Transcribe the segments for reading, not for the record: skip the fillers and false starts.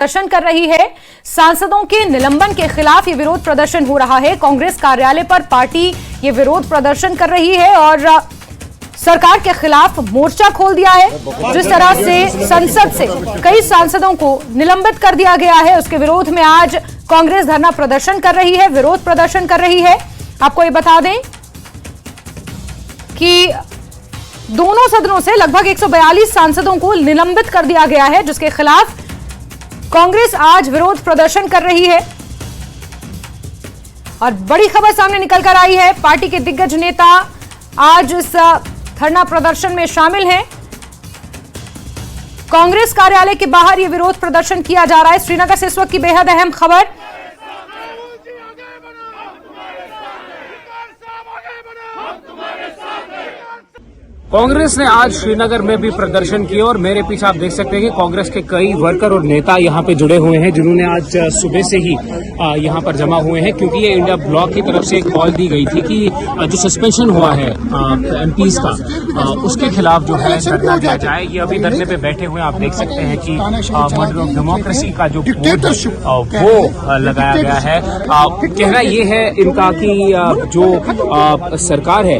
प्रदर्शन कर रही है। सांसदों के निलंबन के खिलाफ ये विरोध प्रदर्शन हो रहा है। कांग्रेस कार्यालय पर पार्टी ये विरोध प्रदर्शन कर रही है और सरकार के खिलाफ मोर्चा खोल दिया है। जिस तरह से संसद से कई सांसदों को निलंबित कर दिया गया है, उसके विरोध में आज कांग्रेस धरना प्रदर्शन कर रही है, विरोध प्रदर्शन कर रही है। आपको ये बता दें कि दोनों सदनों से लगभग 142 सांसदों को निलंबित कर दिया गया है, जिसके खिलाफ कांग्रेस आज विरोध प्रदर्शन कर रही है। और बड़ी खबर सामने निकल कर आई है, पार्टी के दिग्गज नेता आज इस धरना प्रदर्शन में शामिल हैं। कांग्रेस कार्यालय के बाहर यह विरोध प्रदर्शन किया जा रहा है। श्रीनगर से इस वक्त की बेहद अहम खबर। कांग्रेस ने आज श्रीनगर में भी प्रदर्शन किया और मेरे पीछे आप देख सकते हैं कि कांग्रेस के कई वर्कर और नेता यहां पे जुड़े हुए हैं, जिन्होंने आज सुबह से ही यहां पर जमा हुए हैं, क्योंकि ये इंडिया ब्लॉक की तरफ से एक कॉल दी गई थी कि जो सस्पेंशन हुआ है एमपीज का, उसके खिलाफ जो है धरना दिया जाए। ये अभी धरने पे बैठे हुए हैं। आप देख सकते हैं कि मर्डर ऑफ डेमोक्रेसी का जो वो लगाया गया है। कहना ये है इनका कि जो सरकार है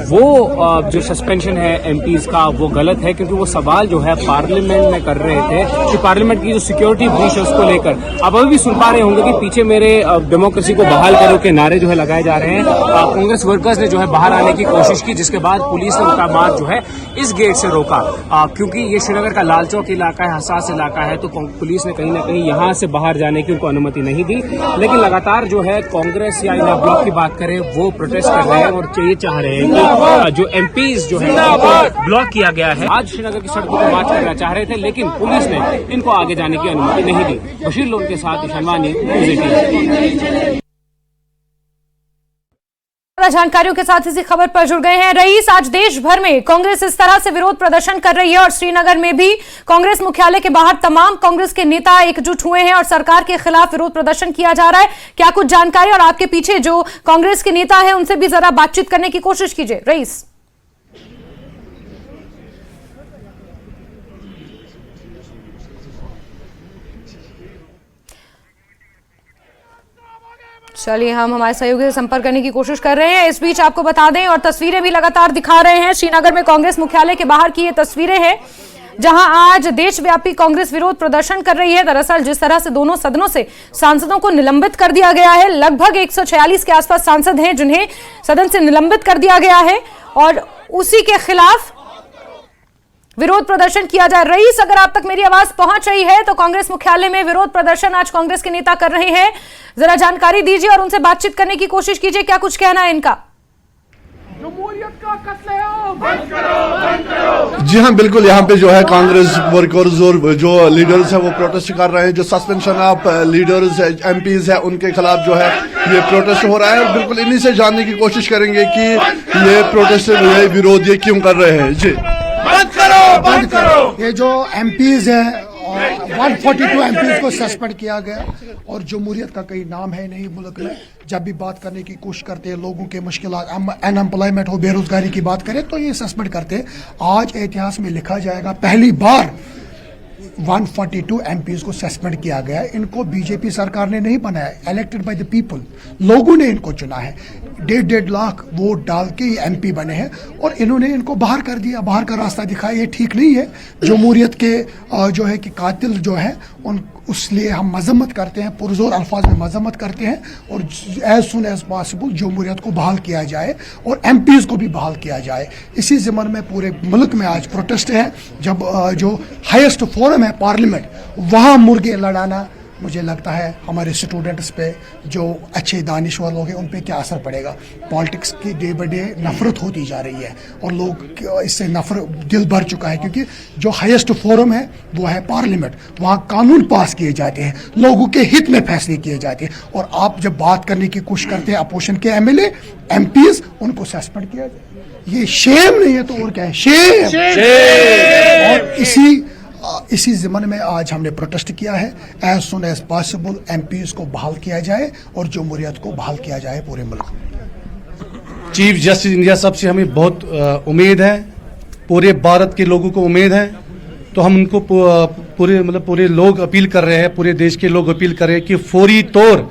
वो जो सस्पेंशन है एमपीज का वो गलत है, क्योंकि वो सवाल जो है पार्लियामेंट में कर रहे थे कि पार्लियामेंट की जो सिक्योरिटी ब्रीच है उसको लेकर। अब अभी भी सुन पा रहे होंगे कि पीछे मेरे डेमोक्रेसी को बहाल करो के नारे जो है लगाए जा रहे हैं। कांग्रेस वर्कर्स ने जो है बाहर आने की कोशिश की, जिसके बाद पुलिस ने उनका मार्च जो है इस गेट से रोका, क्योंकि ये श्रीनगर का लाल चौक इलाका है, हसास इलाका है, तो पुलिस ने कहीं ना कहीं यहाँ से बाहर जाने की उनको अनुमति नहीं दी। लेकिन लगातार जो है कांग्रेस या इंडिया ब्लॉक की बात करें वो प्रोटेस्ट कर रहे हैं और ये चाह रहे हैं कि जो एमपीज जो है ब्लॉक किया गया है। आज श्रीनगर की सड़कों पर मार्च करना चाह रहे थे, लेकिन पुलिस ने इनको आगे जाने की अनुमति नहीं दी। बशीर लोन के साथ ईशानवानी, जानकारियों के साथ इसी खबर पर जुड़ गए हैं रईस। आज देश भर में कांग्रेस इस तरह से विरोध प्रदर्शन कर रही है और श्रीनगर में भी कांग्रेस मुख्यालय के बाहर तमाम कांग्रेस के नेता एकजुट हुए हैं और सरकार के खिलाफ विरोध प्रदर्शन किया जा रहा है। क्या कुछ जानकारी, और आपके पीछे जो कांग्रेस के नेता है उनसे भी जरा बातचीत करने की कोशिश कीजिए रईस। चलिए, हम हमारे सहयोगी से संपर्क करने की कोशिश कर रहे हैं। इस बीच आपको बता दें, और तस्वीरें भी लगातार दिखा रहे हैं, श्रीनगर में कांग्रेस मुख्यालय के बाहर की ये तस्वीरें हैं, जहां आज देशव्यापी कांग्रेस विरोध प्रदर्शन कर रही है। दरअसल जिस तरह से दोनों सदनों से सांसदों को निलंबित कर दिया गया है, लगभग 146 के आसपास सांसद हैं जिन्हें सदन से निलंबित कर दिया गया है, और उसी के खिलाफ विरोध प्रदर्शन किया जा रहा है। रईस, अगर आप तक मेरी आवाज पहुंच रही है तो कांग्रेस मुख्यालय में विरोध प्रदर्शन आज कांग्रेस के नेता कर रहे हैं, जरा जानकारी दीजिए और उनसे बातचीत करने की कोशिश कीजिए। क्या कुछ कहना है इनका? जमहूरियत का कत्लेआम बंद करो, बंद करो। जी हाँ, बिल्कुल। यहाँ पे जो है कांग्रेस वर्कर्स और जो लीडर्स है वो प्रोटेस्ट कर रहे हैं। जो सस्पेंशन ऑफ लीडर्स एमपीज है उनके खिलाफ जो है ये प्रोटेस्ट हो रहा है, और बिल्कुल इन्हीं से जानने की कोशिश करेंगे कि ये प्रोटेस्ट, ये विरोध ये क्यों कर रहे हैं। जी, बंद करो, बंद करो। ये जो एमपीज है 142 एमपीज को सस्पेंड किया गया, और जमहूरियत का कहीं नाम है नहीं मुल्क में। जब भी बात करने की कोशिश करते हैं लोगों के मुश्किलात, अनएम्प्लॉयमेंट हो, बेरोजगारी की बात करें तो ये सस्पेंड करते हैं। आज इतिहास में लिखा जाएगा, पहली बार 142 एमपीज को सस्पेंड किया गया। इनको बीजेपी सरकार ने नहीं बनाया, इलेक्टेड बाय द पीपल, लोगों ने इनको चुना है। 1.5 लाख वोट डाल के ये एमपी बने हैं, और इन्होंने इनको बाहर कर दिया, बाहर का रास्ता दिखाया। ये ठीक नहीं है। जमहूरियत के जो है कि कातिल जो है उसलिए हम मजम्मत करते हैं, पुरजोर अल्फाज में मजम्मत करते हैं, और एज सुन एज पॉसिबल जमहूरियत को बहाल किया जाए और एमपीज को भी बहाल किया जाए। इसी ज़िम्मन में पूरे मुल्क में आज प्रोटेस्ट है। जब जो हाईएस्ट फोरम है पार्लियामेंट, वहाँ मुर्गे लड़ाना, मुझे लगता है हमारे स्टूडेंट्स पे, जो अच्छे दानिश्वर लोग हैं, उन पे क्या असर पड़ेगा। पॉलिटिक्स की डे बाय डे नफरत होती जा रही है, और लोग इससे नफरत दिल भर चुका है, क्योंकि जो हाईएस्ट फोरम है वो है पार्लियामेंट। वहाँ कानून पास किए जाते हैं, लोगों के हित में फैसले किए जाते हैं, और आप जब बात करने की कोशिश करते हैं अपोजिशन के एमएलए एमपीज, उनको सस्पेंड किया जाए। ये शेम नहीं है तो और क्या है, शेम। और इसी ज़िम्मन में आज हमने प्रोटेस्ट किया है। As soon as possible MPs को बहाल किया जाए और जमहूरियत को बहाल किया जाए पूरे मुल्क में। चीफ जस्टिस इंडिया साहब से हमें बहुत उम्मीद है, पूरे भारत के लोगों को उम्मीद है तो हम उनको पूरे लोग अपील कर रहे हैं, पूरे देश के लोग अपील कर रहे हैं कि फौरी तौर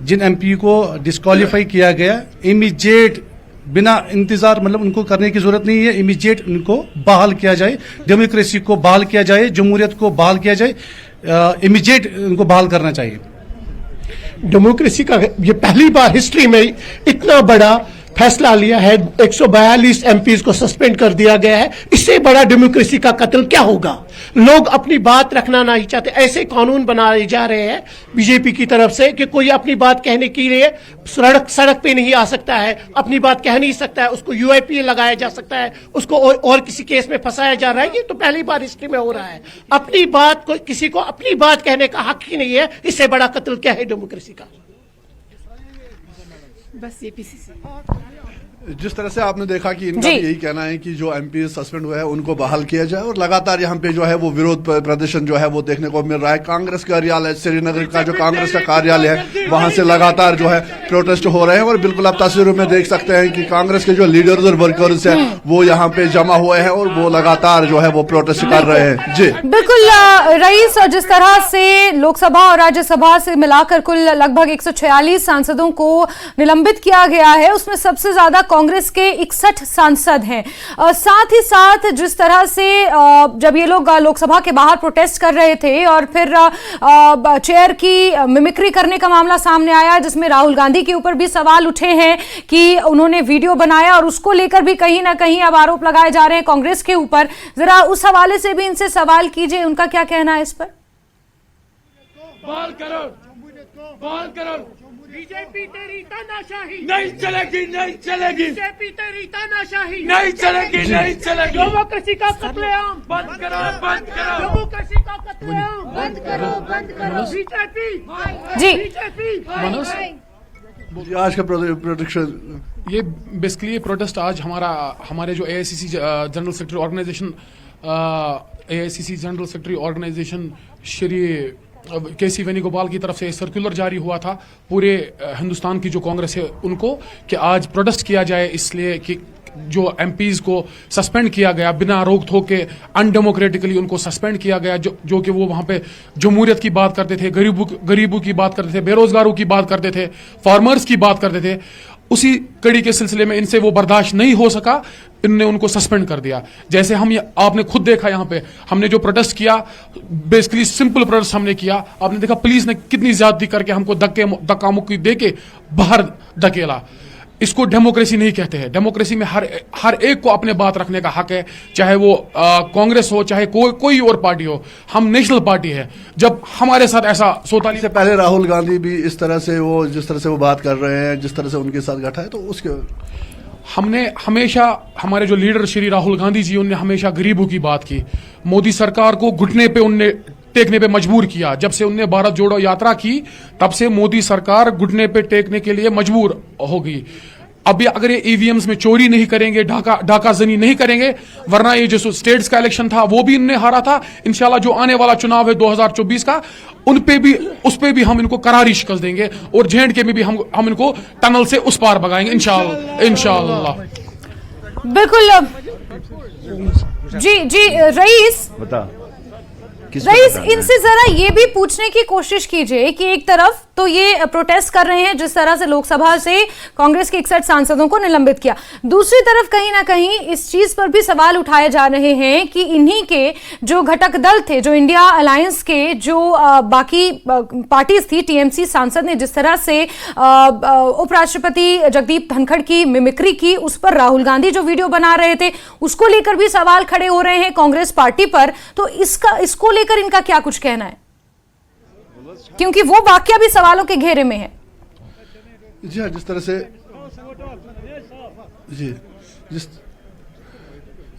जिन एमपी को डिस्क्वालीफाई किया गया, इमीडिएट बिना इंतजार उनको करने की जरूरत नहीं है, इमीडिएट उनको बहाल किया जाए, डेमोक्रेसी को बहाल किया जाए, जमहूरियत को बहाल किया जाए, इमीडिएट उनको बहाल करना चाहिए। डेमोक्रेसी का ये पहली बार हिस्ट्री में इतना बड़ा फैसला लिया है, 142 एमपीज को सस्पेंड कर दिया गया है। इससे बड़ा डेमोक्रेसी का कत्ल क्या होगा? लोग अपनी बात रखना नहीं चाहते, ऐसे कानून बनाए जा रहे हैं बीजेपी की तरफ से कि कोई अपनी बात कहने के लिए सड़क पे नहीं आ सकता है, अपनी बात कह नहीं सकता है, उसको यूआईपी लगाया जा सकता है, उसको और किसी केस में फंसाया जा रहा है। ये तो पहली बार हिस्ट्री में हो रहा है। अपनी बात को किसी को अपनी बात कहने का हक ही नहीं है। इससे बड़ा कत्ल क्या है डेमोक्रेसी का? बस ये पीसीसी। जिस तरह से आपने देखा कि इनका भी यही कहना है कि जो एमपी सस्पेंड हुए हैं उनको बहाल किया जाए, और लगातार यहाँ पे जो है वो विरोध प्रदर्शन जो है वो देखने को मिल रहा है। कांग्रेस कार्यालय श्रीनगर का जो कांग्रेस का कार्यालय है वहां से लगातार जो है प्रोटेस्ट हो रहे हैं, और बिल्कुल आप तस्वीरों में देख सकते हैं कि कांग्रेस के जो लीडर्स और वर्कर्स है वो यहाँ पे जमा हुए हैं और वो लगातार जो है वो प्रोटेस्ट कर रहे हैं। जी बिल्कुल रईस, जिस तरह से लोकसभा और राज्यसभा से मिलाकर कुल लगभग 146 सांसदों को निलंबित किया गया है, उसमें सबसे ज्यादा कांग्रेस के 61 सांसद हैं। साथ ही साथ जिस तरह से जब ये लोग लोकसभा के बाहर प्रोटेस्ट कर रहे थे और फिर चेयर की मिमिक्री करने का मामला सामने आया, जिसमें राहुल गांधी के ऊपर भी सवाल उठे हैं कि उन्होंने वीडियो बनाया, और उसको लेकर भी कहीं ना कहीं अब आरोप लगाए जा रहे हैं कांग्रेस के ऊपर। जरा उस हवाले से भी इनसे सवाल कीजिए, उनका क्या कहना है इस पर। बहाल करो बीजेपी तेरी तानाशाही नहीं चलेगी, नहीं चलेगी। बीजेपी तेरी तानाशाही नहीं चलेगी, नहीं चलेगी। डेमोक्रेसी का कत्लेआम बंद करो, बंद करो। डेमोक्रेसी का कत्लेआम बंद करो, बंद करो। बीजेपी जी आज का प्रोटेक्शन ये बेसिकली ये प्रोटेस्ट आज हमारे जो AICC general secretary organisation AICC general secretary organisation Shri KC Venugopal की तरफ से सर्कुलर जारी हुआ था पूरे हिंदुस्तान की जो कांग्रेस है उनको, कि आज प्रोटेस्ट किया जाए इसलिए कि जो एमपीज को सस्पेंड किया गया बिना रोक टोक के, अनडेमोक्रेटिकली उनको सस्पेंड किया गया, जो कि वो वहां पे जमहूरियत की बात करते थे, गरीबों की बात करते थे, बेरोजगारों की बात करते थे, फार्मर्स की बात करते थे। उसी कड़ी के सिलसिले में इनसे वो बर्दाश्त नहीं हो सका, इनने उनको सस्पेंड कर दिया। जैसे आपने खुद देखा यहाँ पे हमने जो प्रोटेस्ट किया, बेसिकली सिंपल प्रोटेस्ट हमने किया। आपने देखा पुलिस ने कितनी ज्यादती करके हमको धक्का मुक्की देके बाहर धकेला। इसको डेमोक्रेसी नहीं कहते हैं। डेमोक्रेसी में हर एक को अपने बात रखने का हक है, चाहे वो कांग्रेस हो, चाहे कोई और पार्टी हो। हम नेशनल पार्टी है। जब हमारे साथ ऐसा सोताली से पहले राहुल गांधी भी इस तरह से जिस तरह से वो बात कर रहे हैं, जिस तरह से उनके साथ घटा है, तो उसके हमने हमेशा, हमारे जो लीडर श्री राहुल गांधी जी, उनने हमेशा गरीबों की बात की। मोदी सरकार को घुटने पे उनने टेकने पे मजबूर किया। जब से उनने भारत जोड़ो यात्रा की तब से मोदी सरकार घुटने पे टेकने के लिए मजबूर हो गई। अभी अगर ये ईवीएम्स में चोरी नहीं करेंगे, डाकाजनी नहीं करेंगे, वरना ये जो स्टेट्स का इलेक्शन था वो भी इनने हारा था। इंशाल्लाह जो आने वाला चुनाव है 2024 का, उस पे भी हम इनको करारी शिकस्त देंगे, और जेएंडके में भी हम इनको टनल से उस पार भगाएंगे इंशाल्लाह। बिल्कुल जी रईस, इनसे जरा ये भी पूछने की कोशिश कीजिए कि एक तरफ तो ये प्रोटेस्ट कर रहे हैं जिस तरह से लोकसभा से कांग्रेस के 61 सांसदों को निलंबित किया, दूसरी तरफ कहीं ना कहीं इस चीज पर भी सवाल उठाए जा रहे हैं कि इन्हीं के जो घटक दल थे, जो इंडिया अलायंस के जो बाकी पार्टीज थी, टीएमसी सांसद ने जिस तरह से उपराष्ट्रपति जगदीप धनखड़ की मिमिक्री की, उस पर राहुल गांधी जो वीडियो बना रहे थे उसको लेकर भी सवाल खड़े हो रहे हैं कांग्रेस पार्टी पर। तो इसको लेकर इनका क्या कुछ कहना है, क्योंकि वो वाकया भी सवालों के घेरे में है। जी हाँ, जिस तरह से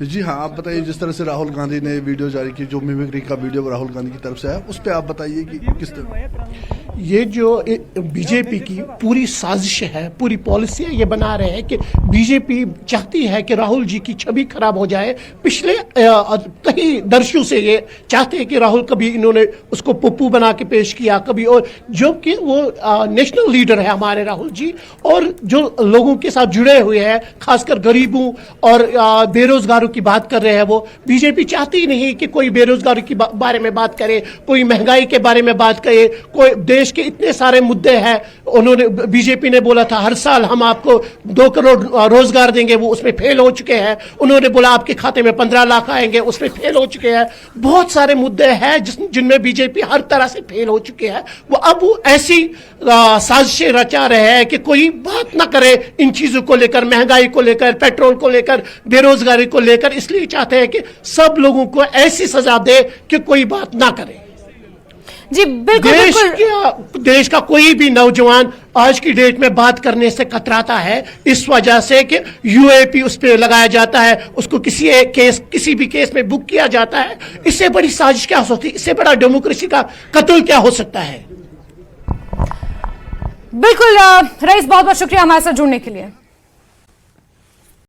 जी हाँ, आप बताइए, जिस तरह से राहुल गांधी ने वीडियो जारी की, जो मिमिक्री का वीडियो राहुल गांधी की तरफ से है, उस पर आप बताइए कि किस तरह। ये जो बीजेपी की पूरी साजिश है, पूरी पॉलिसी है, ये बना रहे हैं कि बीजेपी चाहती है कि राहुल जी की छवि खराब हो जाए। पिछले कई दर्शों से ये चाहते हैं कि राहुल, कभी इन्होंने उसको पप्पू बना के पेश किया, कभी और, जो कि वो नेशनल लीडर है हमारे राहुल जी, और जो लोगों के साथ जुड़े हुए हैं, खासकर गरीबों और बेरोजगारों की बात कर रहे हैं। वो बीजेपी चाहती ही नहीं कि कोई बेरोजगारी के बारे में बात करे, कोई महंगाई के बारे में बात करे, कोई देश के इतने सारे मुद्दे हैं। उन्होंने, बीजेपी ने बोला था हर साल हम आपको 2 करोड़ रोजगार देंगे, वो उसमें फेल हो चुके हैं। उन्होंने बोला आपके खाते में 15 लाख आएंगे, उसमें फेल हो चुके हैं। बहुत सारे मुद्दे हैं जिनमें बीजेपी हर तरह से फेल हो चुके हैं। वो ऐसी साजिशें रचा रहे हैं कि कोई बात ना करे इन चीजों को लेकर, महंगाई को लेकर, पेट्रोल को लेकर, बेरोजगारी को लेकर। इसलिए चाहते हैं कि सब लोगों को ऐसी सजा दे कि कोई बात ना करे। जी बिल्कुल, देश का कोई भी नौजवान आज की डेट में बात करने से कतराता है, इस वजह से कि यूएपी उस पर लगाया जाता है, उसको किसी भी केस में बुक किया जाता है। इससे बड़ी साजिश क्या हो सकती है? इससे बड़ा डेमोक्रेसी का कत्ल क्या हो सकता है? बिल्कुल रईस, बहुत बहुत शुक्रिया हमारे साथ जुड़ने के लिए।